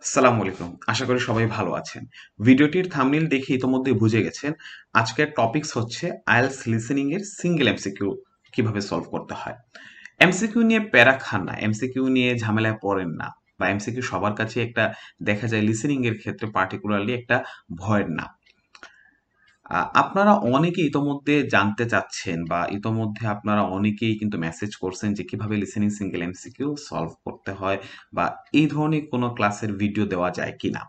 আসসালামু আলাইকুম। আশা করি সবাই ভালো আছেন। ভিডিওটির থাম্বনেইল দেখে ইতোমধ্যে বুঝে গেছেন আজকের টপিকস হচ্ছে আইএলটিএস লিসেনিং এর সিঙ্গেল এমসিকিউ কিভাবে সলভ করতে হয়। এমসিকিউ নিয়ে প্যারা খান না, এমসিকিউ নিয়ে ঝামেলায় পড়েন না বা এমসিকিউ সবার কাছে একটা দেখা যায় লিসেনিং এর ক্ষেত্রে পার্টিকুলারলি একটা ভয়ের নাম। আপনারা অনেকেই ইতোমধ্যে জানতে চাচ্ছেন বা ইতোমধ্যে আপনারা অনেকেই কিন্তু মেসেজ করছেন যে কিভাবে লিসেনিং সিঙ্গেল এমসিকিউ সলভ করতে হয় বা এই ধরনের কোনো ক্লাসের ভিডিও দেওয়া যায় কিনা।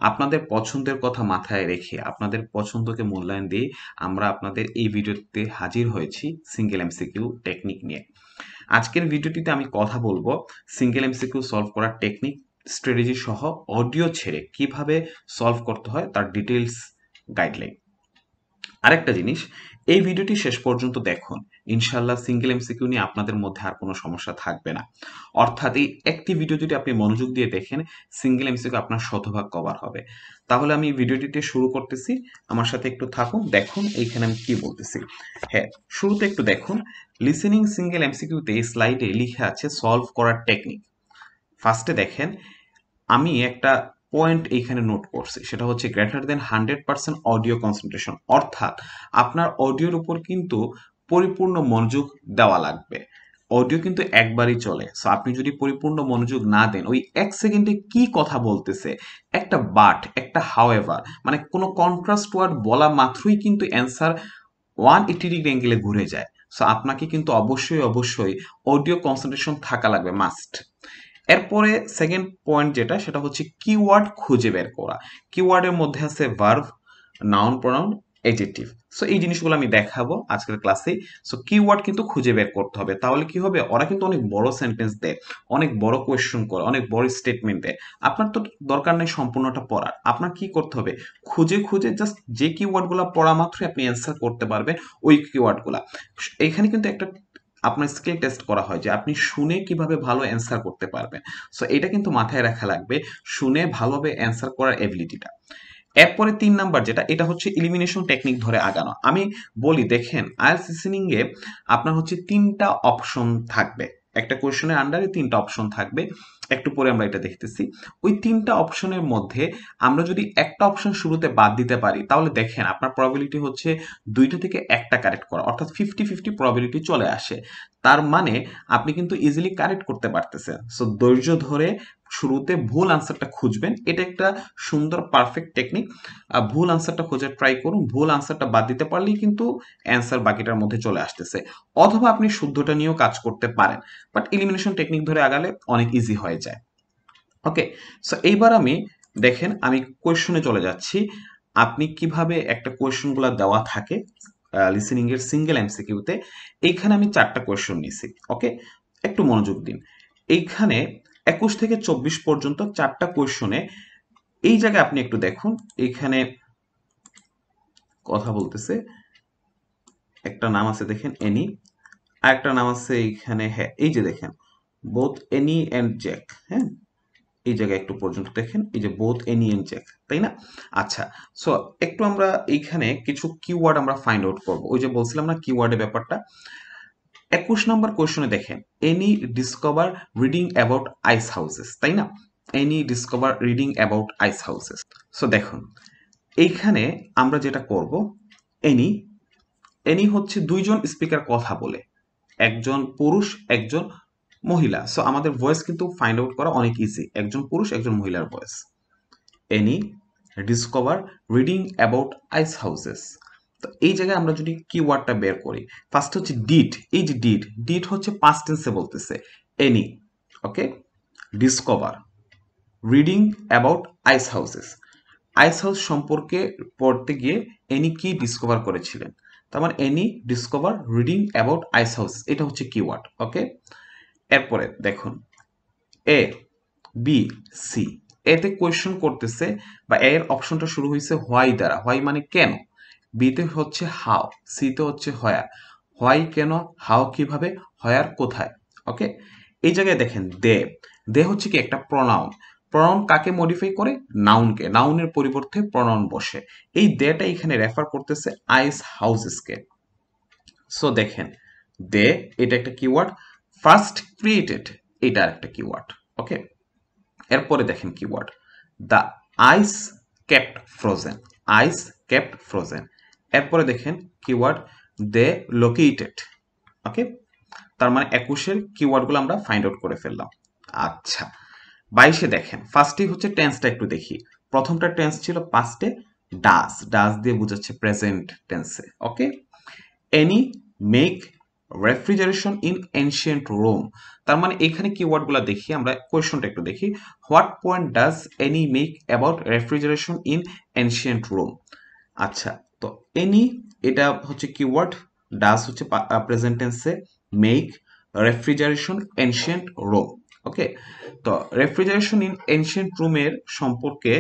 আপনাদের পছন্দের কথা মাথায় রেখে আপনাদের পছন্দকে মূল্যায়ন দিয়ে আমরা আপনাদের এই ভিডিওতে হাজির হয়েছি সিঙ্গেল এমসিকিউ টেকনিক নিয়ে। আজকের ভিডিওটিতে আমি কথা বলবো সিঙ্গেল এমসিকিউ সলভ করার টেকনিক, স্ট্র্যাটেজি সহ অডিও ছেড়ে কিভাবে সলভ করতে হয় তার ডিটেইলস গাইডলাইন। আরেকটা জিনিস, এই ভিডিওটি শেষ পর্যন্ত দেখুন। ইনশাআল্লাহ সিঙ্গেল এমসিকিউ নিয়ে আপনাদের মধ্যে আর কোনো সমস্যা থাকবে না। অর্থাৎ এই একটি ভিডিও যদি আপনি মনোযোগ দিয়ে দেখেন, সিঙ্গেল এমসিকিউ আপনার শতভাগ কভার হবে। তাহলে আমি ভিডিওটিতে শুরু করতেছি। আমার সাথে একটু থাকুন, দেখুন এইখানে আমি কি বলতেছি। হ্যাঁ, শুরুতে একটু দেখুন, লিসেনিং সিঙ্গেল এমসিকিউতে এই স্লাইডে লিখে আছে সলভ করার টেকনিক। ফার্স্টে দেখেন, আমি একটা পয়েন্ট এইখানে নোট করছি, সেটা হচ্ছে গ্রেটার দেন 100% অডিও কনসেন্ট্রেশন, অর্থাৎ আপনার অডিওর উপর কিন্তু পরিপূর্ণ মনোযোগ দেওয়া লাগবে। অডিও কিন্তু একবারই চলে, সো আপনি যদি পরিপূর্ণ মনোযোগ না দেন, ওই এক সেকেন্ডে কি কথা বলতেছে, একটা বাট, একটা হাউএভার, মানে কোনো কন্ট্রাস্ট ওয়ার্ড বলা মাত্রই কিন্তু অ্যান্সার 180 ডিগ্রি অ্যাঙ্গেলে ঘুরে যায়। সো আপনাকে কিন্তু অবশ্যই অডিও কনসেন্ট্রেশন থাকা লাগবে, মাস্ট। এরপরে সেকেন্ড পয়েন্ট যেটা, সেটা হচ্ছে কিওয়ার্ড খুঁজে বের করা। কিওয়ার্ডের মধ্যে আছে verb, noun, pronoun, adjective. So এই জিনিসগুলো আমি দেখাবো আজকের ক্লাসে। সো কিওয়ার্ড কিন্তু খুঁজে বের করতে হবে, তাহলে কি হবে, ওরা কিন্তু অনেক বড় সেন্টেন্স দেয়, অনেক বড় কোয়েশ্চেন করে, অনেক বড় স্টেটমেন্ট দেয়। আপনার তো দরকার নেই সম্পূর্ণটা পড়ার, আপনার কি করতে হবে, খুঁজে জাস্ট যে কিওয়ার্ডগুলো পড়া মাত্রই আপনি অ্যান্সার করতে পারবেন ওই কিওয়ার্ডগুলা। এখানে কিন্তু একটা আপনার স্কিল টেস্ট করা হয় যে আপনি শুনে কিভাবে ভালো অ্যান্সার করতে পারবেন। সো এটা কিন্তু মাথায় রাখা লাগবে, শুনে ভালোভাবে অ্যান্সার করার এবিলিটিটা। এরপরে ৩ নাম্বার যেটা, এটা হচ্ছে এলিমিনেশন টেকনিক ধরে আগানো। আমি বলি দেখেন, আইএলটিএস লিসেনিং এ আপনার হচ্ছে ৩ টা অপশন থাকবে। একটা কোয়েশ্চেনের আন্ডারে ৩ টা অপশন থাকবে। একটু পরে আমরা এটা দেখতেছি। ওই ৩ টা অপশনের মধ্যে আমরা যদি একটা অপশন শুরুতে বাদ দিতে পারি, তাহলে দেখেন আপনার প্রবাবিলিটি হচ্ছে ২ টা থেকে ১ টা কারেক্ট করা, অর্থাৎ 50-50 প্রবাবিলিটি চলে আসে। তার মানে আপনি কিন্তু ইজিলি কারেক্ট করতে পারতেছেন। সো ধৈর্য ধরে শুরুতে ভুল আনসারটা খুঁজবেন। এটা একটা সুন্দর পারফেক্ট টেকনিক। ভুল আনসারটা খোঁজার ট্রাই করুন। ভুল আনসারটা বাদ দিতে পারলেই কিন্তু অ্যান্সার বাকিটার মধ্যে চলে আসতেছে। অথবা আপনি শুদ্ধটা নিয়েও কাজ করতে পারেন। বাট এলিমিনেশন টেকনিক ধরে আগালে অনেক ইজি হয়ে যায়। ওকে, সো এইবার আমি দেখেন, আমি কোয়েশ্চনে চলে যাচ্ছি। আপনি কিভাবে একটা কোয়েশ্চনগুলো দেওয়া থাকে লিসেনিং এর সিঙ্গেল এমসিকিউতে। এইখানে আমি 4টা কোয়েশ্চন নিছি। ওকে, একটু মনোযোগ দিন। এইখানে 21 থেকে 24 পর্যন্ত 4টা কোয়েশ্চনে এই জায়গায় আপনি একটু দেখুন, এইখানে কথা বলতেছে, একটা নাম আছে দেখেন এনি, আর একটা নাম আছে এইখানে, হ্যাঁ এই যে দেখেন বোথ এনি অ্যান্ড জ্যাক। হ্যাঁ, এই জায়গায় একটু পর্যন্ত দেখেন, এই যে বোথ এনি এন্ড জ্যাক, তাই না? আচ্ছা, সো একটু আমরা এইখানে কিছু কিওয়ার্ড আমরা ফাইন্ড আউট করবো। ওই যে বলছিলাম না কিওয়ার্ডের ব্যাপারটা। 21 নম্বর কোয়েশ্চনে দেখেন, Annie discover reading about ice houses, তাই না? Annie discover reading about ice houses. So দেখুন, এইখানে আমরা যেটা করব, এনি, এনি হচ্ছে দুইজন স্পিকার কথা বলে, একজন পুরুষ একজন মহিলা। সো আমাদের ভয়েস কিন্তু ফাইন্ড আউট করা অনেক ইজি, একজন পুরুষ একজন মহিলার voice. Annie discover reading about ice houses. তো এই জায়গায় আমরা যদি কিওয়ার্ডটা বের করি, ফার্স্ট হচ্ছে ডিড। এই যে ডিড, ডিড হচ্ছে পাস্ট টেন্সে বলতেছে Annie. Okay, discover, reading about ice houses. Ice house সম্পর্কে পড়তে গিয়ে এনি কি ডিসকভার করেছিলেন, তার মানে Annie discover reading about ice house, এটা হচ্ছে কিওয়ার্ড। ওকে, এরপরে দেখুন, এ, বি, সি। এতে কোয়েশ্চেন করতেছে বা এর অপশনটা শুরু হয়েছে হোয়াই দ্বারা, হোয়াই মানে কেন, বিতে হচ্ছে হাউ, সিতে হচ্ছে হোয়ার। হোয়াই কেন, হাউ কিভাবে, হোয়ার কোথায়। ওকে, এই জায়গায় দেখেন দে, দে হচ্ছে কি একটা প্রনাউন। প্রনাউন কাকে মডিফাই করে, নাউনকে, নাউনের পরিবর্তে প্রনাউন বসে। এই দেটা এখানে রেফার করতেছে আইস হাউসেসকে। সো দেখেন দে, এটা একটা কিওয়ার্ড। ফার্স্ট ক্রিয়েটেড, এটা একটা কিওয়ার্ড। ওকে, এরপরে দেখেন keyword the ice kept frozen, ice kept frozen. এরপরে দেখেন কিওয়ার্ড দে লোকেটেড, ওকে, তার মানে 21-এর কিওয়ার্ডগুলো আমরা ফাইন্ড আউট করে ফেললাম। আচ্ছা, 22-এ দেখেন ফার্স্টেই হচ্ছে টেন্সটা একটু দেখি। প্রথমটা টেন্স ছিল পাস্টে, ডাস, ডাস দিয়ে বোঝাচ্ছে প্রেজেন্ট টেন্সে, okay. Annie make refrigeration in ancient Rome, তার মানে এখানে কিওয়ার্ডগুলো দেখি আমরা, কোয়েশনটা একটু দেখি। What point does Annie make about refrigeration in ancient Rome. আচ্ছা, তো এনি এটা হচ্ছে কিওয়ার্ড, ডাস হচ্ছে প্রেজেন্ট টেন্সে, make refrigeration ancient Rome, okay. তো রেফ্রিজারেশন ইন এনশিয়েন্ট রুমের সম্পর্কে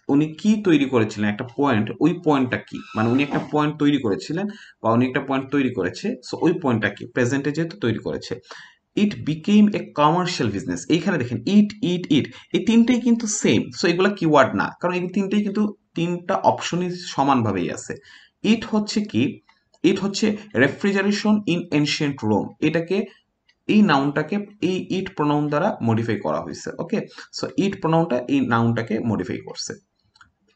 উনি কি তৈরি করেছিলেন, একটা পয়েন্ট, ওই পয়েন্টটা কি, মানে উনি একটা পয়েন্ট তৈরি করেছিলেন বা উনি একটা পয়েন্ট তৈরি করেছে, সো ওই পয়েন্টটা কি প্রেজেন্টে যেহেতু তৈরি করেছে। ইট বিকেম এ কমার্শিয়াল বিজনেস, এইখানে দেখেন ইট ইট ইট, এই তিনটেই কিন্তু সেম, সো এগুলা কিওয়ার্ড না, কারণ এই তিনটেই কিন্তু তিনটা অপশনই সমানভাবেই আছে। ইট হচ্ছে কি, ইট হচ্ছে রেফ্রিজারেশন ইন এনশিয়েন্ট রোম, এটাকে এই নাউনটাকে এই ইট প্রোনাউন দ্বারা মডিফাই করা হয়েছে, ওকে। সো ইট প্রোনাউনটা এই নাউনটাকে মডিফাই করছে।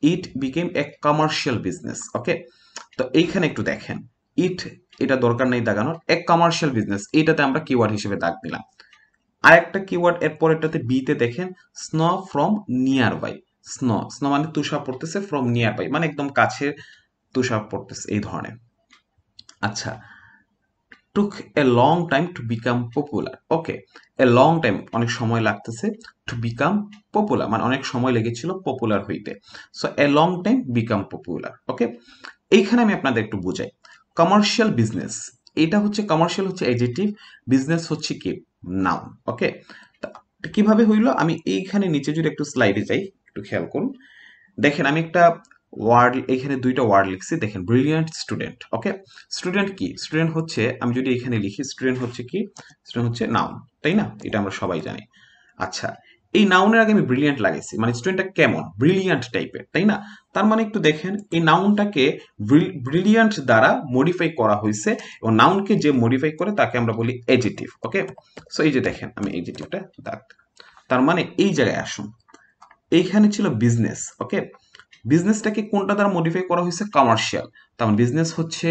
It became a commercial business, okay. তো এইখানে একটু দেখেন, ইট এটা দরকার নেই দাগানোর, এক কমার্শিয়াল বিজনেস এটাতে আমরা কিওয়ার্ড হিসেবে দাগ দিলাম। আরেকটা কিওয়ার্ড এর পরেরটাতে বিতে দেখেন, snow from nearby, snow, snow মানে তুষার পড়তেছে, ফ্রম নিয়ার বাই মানে একদম কাছে তুষার পড়তেছে, এই ধরনের। আচ্ছা, took a long time to become popular, okay, a long time অনেক সময় লাগতেছে, টু বিকাম পপুলার মানে অনেক সময় লেগেছিল পপুলার হইতে, so a long time become popular, okay. এইখানে আমি আপনাদের একটু বুঝাই, কমার্শিয়াল বিজনেস, এটা হচ্ছে কমার্শিয়াল হচ্ছে এডজেক্টিভ, বিজনেস হচ্ছে কি নাউন, ওকে। কিভাবে হইলো, আমি এইখানে নিচে যদি একটু স্লাইডে যাই, একটু খেয়াল করুন, দেখেন আমি একটা ওয়ার্ড, এখানে দুইটা ওয়ার্ড লিখছি, দেখেন ব্রিলিয়ান্ট স্টুডেন্ট, ওকে। স্টুডেন্ট কি, স্টুডেন্ট হচ্ছে, আমি যদি এখানে লিখি স্টুডেন্ট হচ্ছে কি, স্টুডেন্ট হচ্ছে নাউন, তাই না, এটা আমরা সবাই জানি। আচ্ছা, এই নাউনের আগে আমি ব্রিলিয়ান্ট লাগাইছি, মানে স্টুডেন্টটা কেমন, ব্রিলিয়ান্ট টাইপের, তাই না। তার মানে একটু দেখেন এই নাউনটাকে ব্রিলিয়ান্ট দ্বারা মডিফাই করা হয়েছে, এবং নাউনকে যে মডিফাই করে তাকে আমরা বলি এডজেক্টিভ, ওকে। সো এই যে দেখেন আমি এডজেক্টিভটা দাগ, তার মানে এই জায়গায় আসুন, এইখানে ছিল বিজনেস, ওকে। বিজনেসটাকে কোনটা দ্বারা মডিফাই করা হয়েছে, কমার্শিয়াল, তার মানে বিজনেস হচ্ছে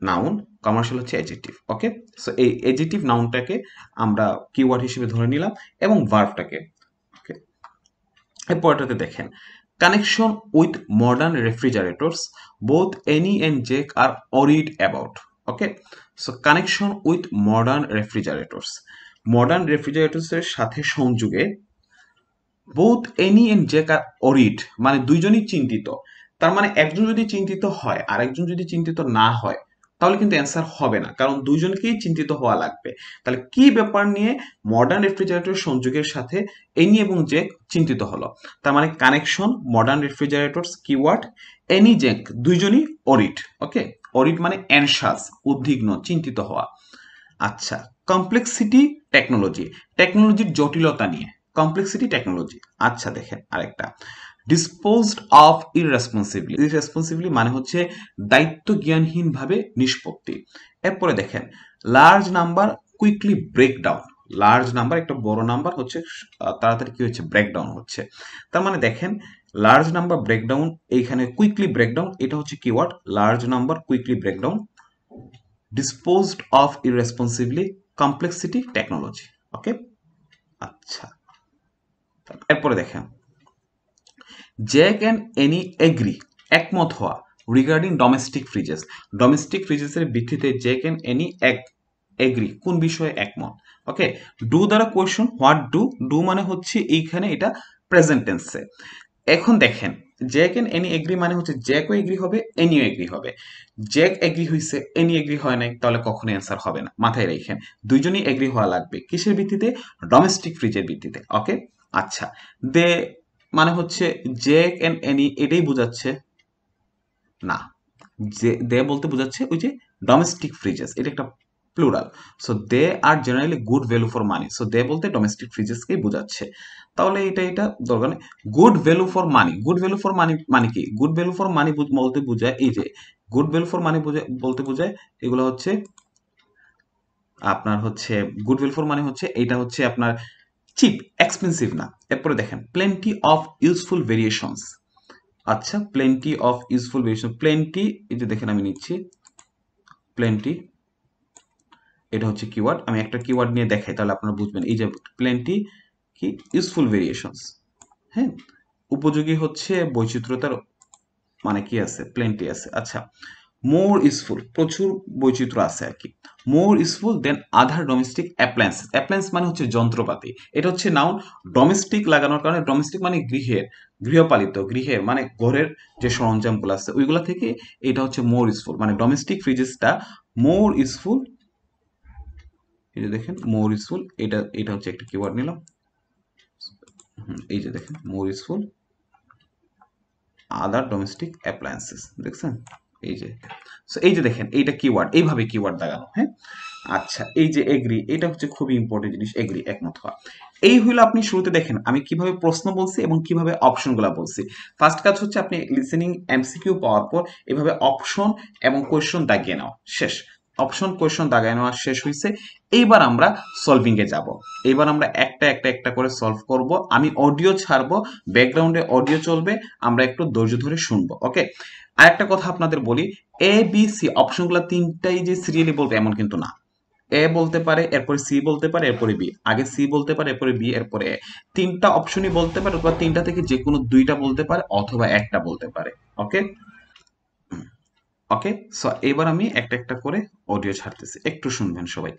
নাউন, কমার্শিয়াল হচ্ছে অ্যাডজেক্টিভ, ওকে। সো এই অ্যাডজেক্টিভ নাউনটাকে আমরা কিওয়ার্ড হিসেবে ধরে নিলাম, এবং ভার্বটাকে, ওকে। এরপরটাতে দেখেন, connection with modern refrigerators, both Annie and Jake are worried about, okay. So connection with modern refrigerators, modern রেফ্রিজারেটরসের সাথে সংযোগে, both Annie and Jake are worried মানে দুইজনই চিন্তিত, তার মানে একজন যদি চিন্তিত হয় আর একজন যদি চিন্তিত না হয় তাহলে কিন্তু অ্যান্সার হবে না, কারণ দুইজনকেই চিন্তিত হওয়া লাগবে। তাহলে কি ব্যাপার নিয়ে মডার্ন রেফ্রিজারেটর সংযোগের সাথে এনি এবং জেক চিন্তিত হলো, তার মানে কানেকশন মডার্ন রেফ্রিজারেটরস কিওয়ার্ড, এনি জেক দুইজনই অরিড, ওকে। অরিড মানে অ্যানশাস, উদ্বিগ্ন, চিন্তিত হওয়া। আচ্ছা, কমপ্লেক্সিটি টেকনোলজি, টেকনোলজির জটিলতা নিয়ে, কমপ্লেক্সিটি টেকনোলজি। আচ্ছা দেখেন আরেকটা, ডিসপোজড অফ ইররেসপন্সিবলি, ইররেসপন্সিবলি মানে হচ্ছে দায়িত্ব জ্ঞানহীন ভাবে নিষ্পত্তি। এরপরে দেখেন, large number quickly breakdown, large number একটা বড় নাম্বার হচ্ছে তাড়াতাড়ি কি হচ্ছে, ব্রেকডাউন হচ্ছে, তার মানে দেখেন লার্জ নাম্বার ব্রেকডাউন, এইখানে কুইকলি ব্রেকডাউন এটা হচ্ছে keyword, large number quickly breakdown, disposed of irresponsibly, complexity technology, ওকে। আচ্ছা, এরপরে দেখেন, জ্যাক অ্যান্ড এনি এগ্রি, একমত হওয়া, রিগার্ডিং ডোমেস্টিক ফ্রিজেস, ডোমেস্টিক ফ্রিজেসের ভিত্তিতে জ্যাক অ্যান্ড এনি এগ্রি কোন বিষয়ে একমত, ওকে। ডু দ্বারা কোয়েশ্চন, হোয়াট ডু, ডু মানে হচ্ছে এইখানে এটা প্রেজেন্ট টেন্সে। এখন দেখেন, জ্যাক এন্ড এনি এগ্রি মানে হচ্ছে জ্যাকও এগ্রি হবে, এনিও এগ্রি হবে। জ্যাক এগ্রি হয়েছে, এনি এগ্রি হয় নাই, তাহলে কখনো অ্যান্সার হবে না, মাথায় রাখেন দুইজনই এগ্রি হওয়া লাগবে, কিসের ভিত্তিতে, ডোমেস্টিক ফ্রিজের ভিত্তিতে, ওকে। আচ্ছা, দে মানে হচ্ছে জ্যাক এন্ড এনি এটাই বোঝাচ্ছে না, যে দে বলতে বোঝাচ্ছে ওই যে ডোমেস্টিক ফ্রিজেস, এটা একটা plural, so they are generally good value for money, so they বলতে ডোমেস্টিক ফ্রিজেসকেই বোঝাচ্ছে, তাহলে এটা দরকার নেই। Good value for money, good value for money মানে কি, গুড ভ্যালু ফর মানি বলতে বোঝায় এই যে, গুড ভ্যালু ফর মানি বলতে বোঝায় এগুলো হচ্ছে আপনার হচ্ছে, গুড ভ্যালু ফর মানি হচ্ছে এইটা হচ্ছে আপনার চিপ, এক্সপেন্সিভ না। এরপরে দেখেন প্লেন্টি অফ ইউজফুল ভেরিয়েশনস। আচ্ছা, plenty of useful variation, plenty, এই যে দেখেন আমি নিচ্ছি প্লেন্টি, এটা হচ্ছে কিওয়ার্ড। আমি একটা কিওয়ার্ড নিয়ে দেখাই তাহলে আপনারা বুঝবেন। এই যে প্লেন্টি কি, ইউজফুল ভেরিয়েশনস, হ্যাঁ, উপযোগী হচ্ছে বৈচিত্র্যতার মানে কি আছে, প্লেন্টি আছে। আচ্ছা, মোর ইউজফুল, প্রচুর বৈচিত্র্য আছে আর কি। মোর ইউজফুল দেন আদার ডোমেস্টিক অ্যাপ্লায়েন্স, অ্যাপ্লায়েন্স মানে হচ্ছে যন্ত্রপাতি, এটা হচ্ছে নাউন। ডোমেস্টিক লাগানোর কারণে, ডোমেস্টিক মানে গৃহের, গৃহপালিত, গৃহের মানে ঘরের যে সরঞ্জামগুলো আছে ওইগুলা থেকে এটা হচ্ছে মোর ইউজফুল, মানে ডোমেস্টিক ফ্রিজেসটা মোর ইউজফুল। এই যে দেখেন মোর ইউজফুল, এটা এটা হচ্ছে একটা কিওয়ার্ড নিলাম। এই যে দেখেন মোর ইউজফুল আদার ডোমেস্টিক অ্যাপ্লায়েন্সেস, দেখছেন এই যে। সো এই যে দেখেন এইটা কিওয়ার্ড, এইভাবে কিওয়ার্ড লাগানো, হ্যাঁ। আচ্ছা, এই যে এগ্রি, এটা হচ্ছে খুবই ইম্পর্টেন্ট জিনিস, এগ্রি, একমত হওয়া। এই হইলো আপনি শুরুতে দেখেন আমি কিভাবে প্রশ্ন বলছি এবং কিভাবে অপশনগুলো বলছি। ফার্স্ট কাজ হচ্ছে আপনি লিসেনিং এমসিকিউ পাওয়ার পর এভাবে অপশন এবং কোয়েশ্চন দাগিয়ে নাও, শেষ। অপশন কোয়েশ্চন দাগায় নেওয়া শেষ হয়েছে। এইবার আমরা সলভিং এ যাব। এইবার আমরা একটা একটা একটা করে সলভ করব। আমি অডিও ছাড়বো, ব্যাকগ্রাউন্ডে অডিও চলবে, আমরা একটু ধৈর্য ধরে শুনবো, ওকে। আরেকটা কথা আপনাদের বলি, এ বি সি অপশনগুলো তিনটাই যে সিরিয়ালি বলবে এমন কিন্তু না। এ বলতে পারে, এরপরে সি বলতে পারে, এরপরে বি, আগে সি বলতে পারে, এরপরে বি, এরপরে এ। তিনটা অপশনই বলতে পারে, অথবা তিনটা থেকে যে কোনো দুইটা বলতে পারে, অথবা একটা বলতে পারে, ওকে। ওকে, সো এবার আমি একটা একটা করে অডিও ছাড়তেছি, একটু শুনবেন সবাই।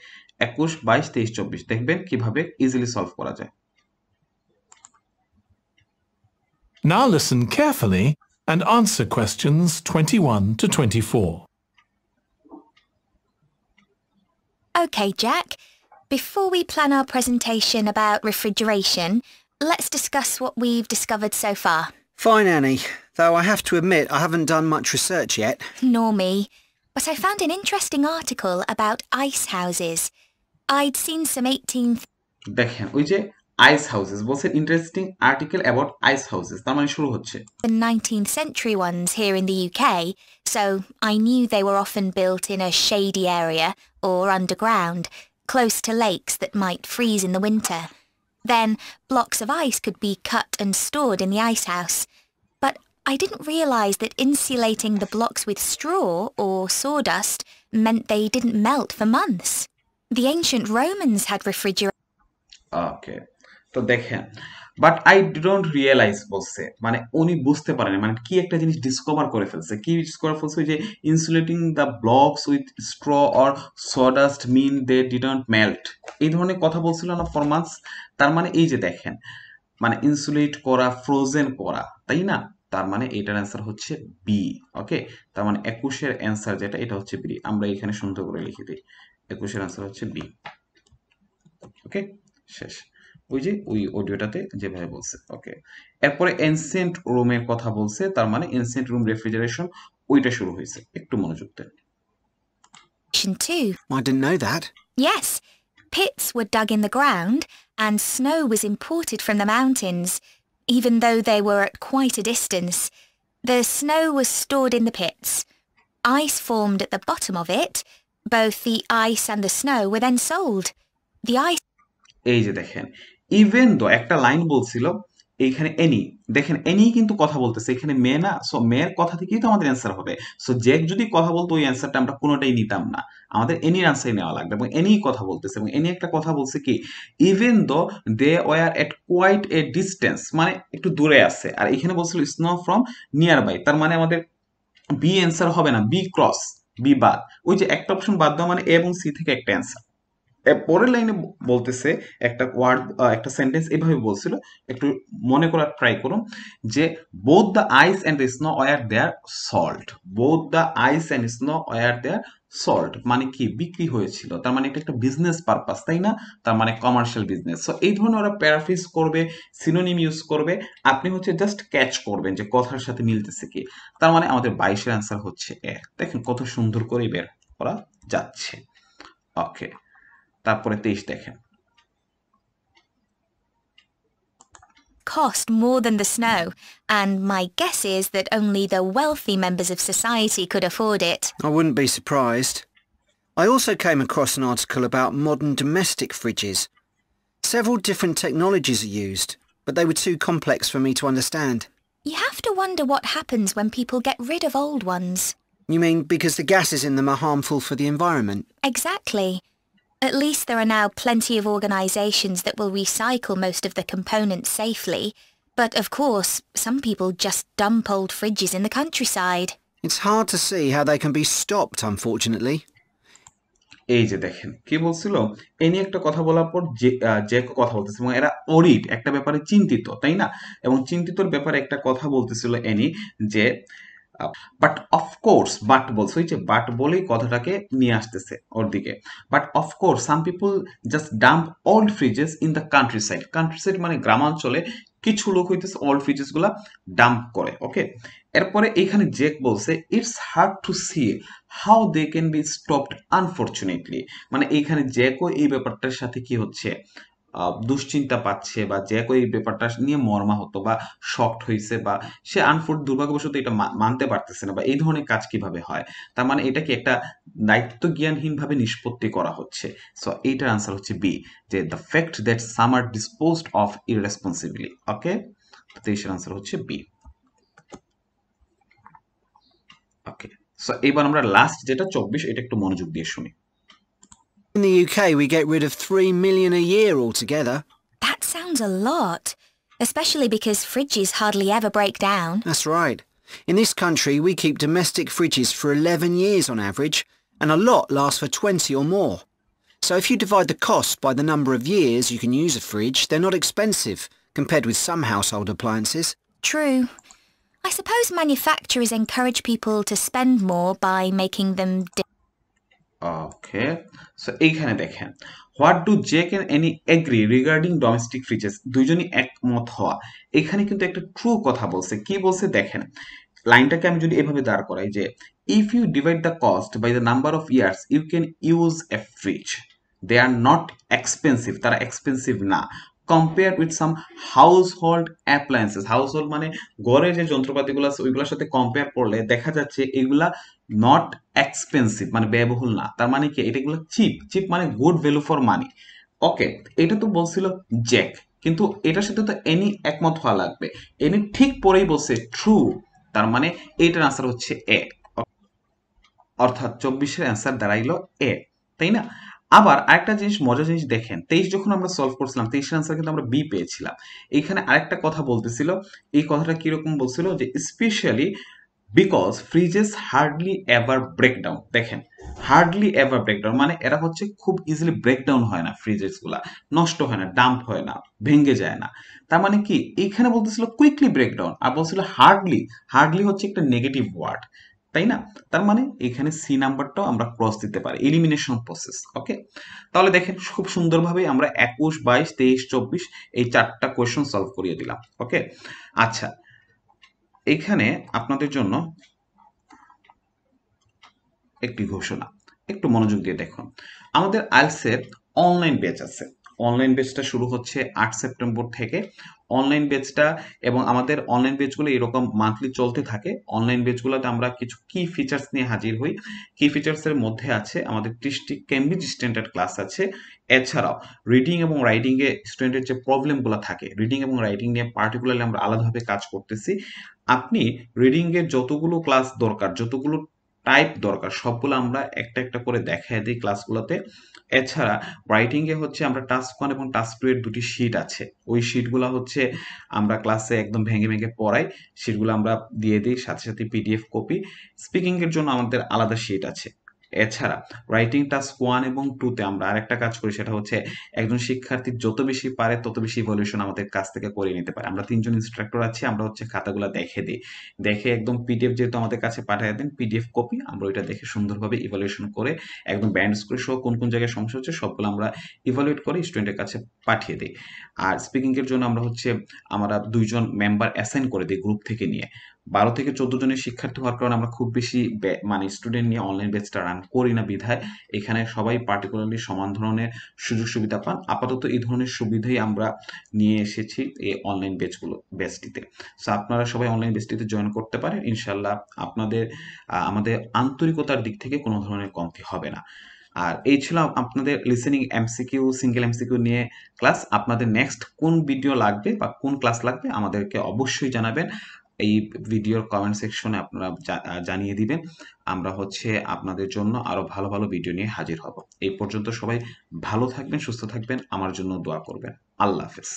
21, 22, 23, 24 দেখবেন কিভাবে ইজিলি সলভ করা যায়। Now listen carefully and answer questions 21 to 24. Okay, Jack. Before we plan our presentation about refrigeration, let's discuss what we've discovered so far. Fine, Annie. Though I have to admit I haven't done much research yet. Nor me. But I found an interesting article about ice houses. I'd seen some 18th... দেখেন ওই যে ice houses বলছে, interesting article about ice houses, তার মানে শুরু হচ্ছে and 19th century ones here in the UK, so I knew they were often built in a shady area or underground, close to lakes that might freeze in the winter. Then blocks of ice could be cut and stored in the ice house. But I didn't realise that insulating the blocks with straw or sawdust meant they didn't melt for months. The ancient Romans had refrigerators. ওকে, তো দেখেন, but I didn't realise বলছে, মানে উনি বুঝতে পারেন, মানে কি একটা জিনিস ডিসকভার করে ফেলছে। কি ডিসকভার ফেলছে, ওই যে insulating the blocks with straw or sawdust mean they didn't melt, এই ধরনের কথা বলছিল না ফর মান্থস। তার মানে এই যে দেখেন, মানে ইনসুলেট করা, ফ্রোজেন করা, তাই না? তার মানে এটার অ্যান্সার হচ্ছে বি, ওকে। তার মানে 21-এর অ্যান্সার যেটা, এটা হচ্ছে বি। আমরা এখানে সুন্দর করে লিখে দিই, 21-এর অ্যান্সার হচ্ছে বি, ওকে, শেষ। ওই যে ওই অডিওটাতে যেভাবে বলছে, ওকে। এরপরে এনসিয়েন্ট রুমের কথা বলছে, তার মানে এনসিয়েন্ট রুম রেফ্রিজারেশন ওইটা শুরু হয়েছে, একটু মনোযোগ দেন। Too. I didn't know that. Yes, pits were dug in the ground and snow was imported from the mountains, even though they were at quite a distance. The snow was stored in the pits. Ice formed at the bottom of it. Both the ice and the snow were then sold. The ice... এই যে দেখেন, even though একটা line বলছিল এইখানে any, দেখেন any কিন্তু কথা বলতেছে, এখানে মে না, সো মেয়ের কথা থেকেই তো আমাদের অ্যান্সার হবে। সো জ্যাক যদি কথা বলতো ওই অ্যান্সারটা আমরা কোনোটাই নিতাম না, আমাদের এনির অ্যান্সারই নেওয়া লাগবে। এবং এনি কথা বলতেছে, এবং এনি একটা কথা বলছে কি, even though they were at quite a distance, মানে একটু দূরে আছে। আর এখানে বলছিল স্নো ফ্রম নিয়ার বাই, তার মানে আমাদের বি অ্যান্সার হবে না, বি ক্রস, বি বাদ। ওই যে একটা অপশন বাদ দেওয়া মানে এ এবং সি থেকে একটা অ্যান্সার। পরের লাইনে বলতেছে একটা ওয়ার্ড, একটা সেন্টেন্স এভাবে বলছিল, একটু মনে করার ট্রাই করুন, যে both the ice and the snow were there sold, both the ice and snow were there sold, মানে কি বিক্রি হয়েছিল, তার মানে এটা একটা বিজনেস পারপাস, তাই না? তার মানে কমার্শিয়াল বিজনেস। সো এই ধরনের ওরা প্যারাফ্রেজ করবে, সিনোনিম ইউজ করবে, আপনি হচ্ছে জাস্ট ক্যাচ করবেন যে কথার সাথে মিলতেছে কি। তার মানে আমাদের 22-এর অ্যান্সার হচ্ছে এ। দেখেন কত সুন্দর করে বের করা যাচ্ছে, ওকে। তারপরে 23 দেখেন, cost more than the snow, and my guess is that only the wealthy members of society could afford it. I wouldn't be surprised. I also came across an article about modern domestic fridges. Several different technologies are used, but they were too complex for me to understand. You have to wonder what happens when people get rid of old ones. You mean because the gases in them are harmful for the environment? Exactly. At least there are now plenty of organisations that will recycle most of the components safely. But of course, some people just dump old fridges in the countryside. It's hard to see how they can be stopped, unfortunately. এই যে দেখেন কি বলছিল, এ নিয়ে একটা কথা বলার পর যে কথা বলতেছে এবং এরা অডিট একটা ব্যাপারে চিন্তিত, তাই না? এবং চিন্তিতর ব্যাপারে একটা কথা বলতেছিল এনি যে বাট অফকোর্স, বাট বলছে, ওই যে বাট বলেই কথাটাকে নিয়ে আসতেছে ওর দিকে। But of course some people just dump old freezes in the country side. Country side মানে গ্রামাঞ্চলে কিছু লোক হইতেছে ওল্ড ফ্রিজেস গুলা ডাম্প করে। ওকে, এরপরে এখানে জেক বলছে it's hard to see how they can be stopped unfortunately. মানে এইখানে জ্যাকও এই ব্যাপারটার সাথে কি হচ্ছে, দুশ্চিন্তা পাচ্ছে বা জ্যাকও এই ব্যাপারটা নিয়ে মর্মাহত বা শকড হয়েছে বা সে দুর্ভাগ্যবশত এটা মানতে পারতেছে না বা এই ধরনের কাজ কিভাবে হয়। তার মানে এটা কি একটা দায়িত্ব জ্ঞানহীন ভাবে নিষ্পত্তি করা হচ্ছে। সো এইটার আনসার হচ্ছে বি, যে the fact that some are disposed of irresponsibly. Okay, তো এর আনসার হচ্ছে বি। ওকে, সো এবার আমরা লাস্ট যেটা 24, এটা একটু মনোযোগ দিয়ে শুনি। In the UK, we get rid of 3 million a year altogether. That sounds a lot, especially because fridges hardly ever break down. That's right. In this country, we keep domestic fridges for 11 years on average, and a lot lasts for 20 or more. So if you divide the cost by the number of years you can use a fridge, they're not expensive, compared with some household appliances. True. I suppose manufacturers encourage people to spend more by making them... okay, so এইখানে দেখেন what do Jake and Annie agree regarding domestic fridges, দুইজনই একমত হওয়া। এখানে কিন্তু একটা true কথা বলছে। কি বলছে দেখেন, লাইনটাকে আমি যদি এভাবে দাঁড় করাই যে if you divide the cost by the number of years you can use a fridge, they are not expensive, তারা এক্সপেন্সিভ না। Compare with some household appliances, household মানে ঘরে যে যন্ত্রপাতিগুলো আছে ওইগুলোর সাথে কম্পেয়ার করলে দেখা যাচ্ছে এগুলা নট এক্সপেন্সিভ মানে ব্যয়বহুল না। তার মানে কি এটাগুলো চিপ, চিপ মানে গুড ভ্যালু ফর মানি। ওকে, এটা তো বলছিল জ্যাক, কিন্তু এটার সাথে তো এনি একমত হওয়া লাগবে। এনি ঠিক পরেই বলছে ট্রু, তার মানে এইটার আনসার হচ্ছে এ, অর্থাৎ 24-এর অ্যান্সার দাঁড়াইলো এ, তাই না? আবার আরেকটা জিনিস, মজার জিনিস দেখেন, 23 যখন আমরা সলভ করছিলাম 23-এর অ্যান্সার কিন্তু আমরা বি পেয়েছিলাম। এইখানে আরেকটা কথা বলতেছিল, এই কথাটা কিরকম বলছিল যে specially because freezes hardly ever breakdown. দেখেন হার্ডলি এভার ব্রেকডাউন মানে এরা হচ্ছে খুব ইজিলি ব্রেকডাউন হয় না, ফ্রিজেস গুলা নষ্ট হয় না, ডাম্প হয় না, ভেঙে যায় না। তার মানে কি এইখানে বলতেছিল কুইকলি ব্রেকডাউন, আর বলছিল হার্ডলি। হার্ডলি হচ্ছে একটা নেগেটিভ ওয়ার্ড, তাই না? তার মানে এখানে সি নাম্বারটাও আমরা ক্রস দিতে পারি, এলিমিনেশন প্রসেস। ওকে, তাহলে দেখেন খুব সুন্দরভাবে আমরা 21, 22, 23, 24 এই 4টা কোয়েশ্চন সলভ করিয়ে দিলাম। ওকে, আচ্ছা এখানে আপনাদের জন্য একটি ঘোষণা, একটু মনোযোগ দিয়ে দেখুন। আমাদের আইএলটিএস অনলাইন ব্যাচ আছে। অনলাইন ব্যাচটা শুরু হচ্ছে 8 সেপ্টেম্বর থেকে। অনলাইন ব্যাচটা এবং আমাদের অনলাইন ব্যাচগুলো এরকম মান্থলি চলতে থাকে। অনলাইন ব্যাচগুলোতে আমরা কিছু কি ফিচার্স নিয়ে হাজির হই। কি ফিচার্সের মধ্যে আছে আমাদের 30টি কেমব্রিজ স্ট্যান্ডার্ড ক্লাস আছে। এছাড়াও রিডিং এবং রাইটিং এ স্টুডেন্টের যে প্রবলেমগুলো থাকে, রিডিং এবং রাইটিং নিয়ে পার্টিকুলারলি আমরা আলাদাভাবে কাজ করতেছি। আপনি রিডিং এর যতগুলো ক্লাস দরকার, যতগুলো টাইপ দরকার সবগুলো আমরা একটা একটা করে দেখায় দিই ক্লাসগুলোতে। এছাড়া রাইটিং এ হচ্ছে আমরা টাস্ক 1 এবং টাস্ক 2 এর দুটি শীট আছে, ওই শীটগুলো হচ্ছে আমরা ক্লাসে একদম ভেঙে ভেঙে পড়াই, শীটগুলো আমরা দিয়ে দিই, সাথে সাথে পিডিএফ কপি। স্পিকিং এর জন্য আমাদের আলাদা শীট আছে। এছাড়া রাইটিং টাস্ক 1 এবং 2 তে আমরা আরেকটা কাজ করি, সেটা হচ্ছে একজন শিক্ষার্থী যত বেশি পারে তত বেশি ইভ্যালুয়েশন আমাদের কাছ থেকে করে নিতে পারে। আমরা 3 জন ইনস্ট্রাক্টর আছি, আমরা হচ্ছে খাতাগুলো দেখে দিই, দেখে একদম পিডিএফ যেহেতু আমাদের কাছে পাঠিয়ে দেন, পিডিএফ কপি আমরা ওইটা দেখে সুন্দরভাবে ইভ্যালুয়েশন করে একদম ব্যান্ড স্কোর সহ কোন কোন জায়গায় সমস্যা হচ্ছে সবগুলো আমরা ইভ্যালুয়েট করে স্টুডেন্টের কাছে পাঠিয়ে দিই। আর স্পিকিং এর জন্য আমরা হচ্ছে আমরা 2 জন মেম্বার অ্যাসাইন করে দিই গ্রুপ থেকে নিয়ে। 12 থেকে 14 জনের শিক্ষার্থী হওয়ার কারণে আমরা খুব বেশি মানে স্টুডেন্ট নিয়ে অনলাইন ব্যাচটা রান করি না বিধায় এখানে সবাই পার্টিকুলারলি সমান ধরনের সুযোগ সুবিধা পান। আপাতত এই ধরনের সুবিধাই আমরা নিয়ে এসেছি এই অনলাইন ব্যাচটিতে। সো আপনারা সবাই অনলাইন ব্যাচটিতে জয়েন করতে পারেন। ইনশাল্লাহ আপনাদের আমাদের আন্তরিকতার দিক থেকে কোনো ধরনের কমতি হবে না। আর এই ছিল আপনাদের লিসেনিং এমসিকিউ, সিঙ্গেল এমসিকিউ নিয়ে ক্লাস। আপনাদের নেক্সট কোন ভিডিও লাগবে বা কোন ক্লাস লাগবে আমাদেরকে অবশ্যই জানাবেন। এই ভিডিওর কমেন্ট সেকশনে আপনারা জানিয়ে দিবেন। আমরা আপনাদের জন্য আরো ভালো ভালো ভিডিও নিয়ে হাজির হব। এই পর্যন্ত সবাই ভালো থাকবেন, সুস্থ থাকবেন, আমার জন্য দোয়া করবেন। আল্লাহ হাফেজ।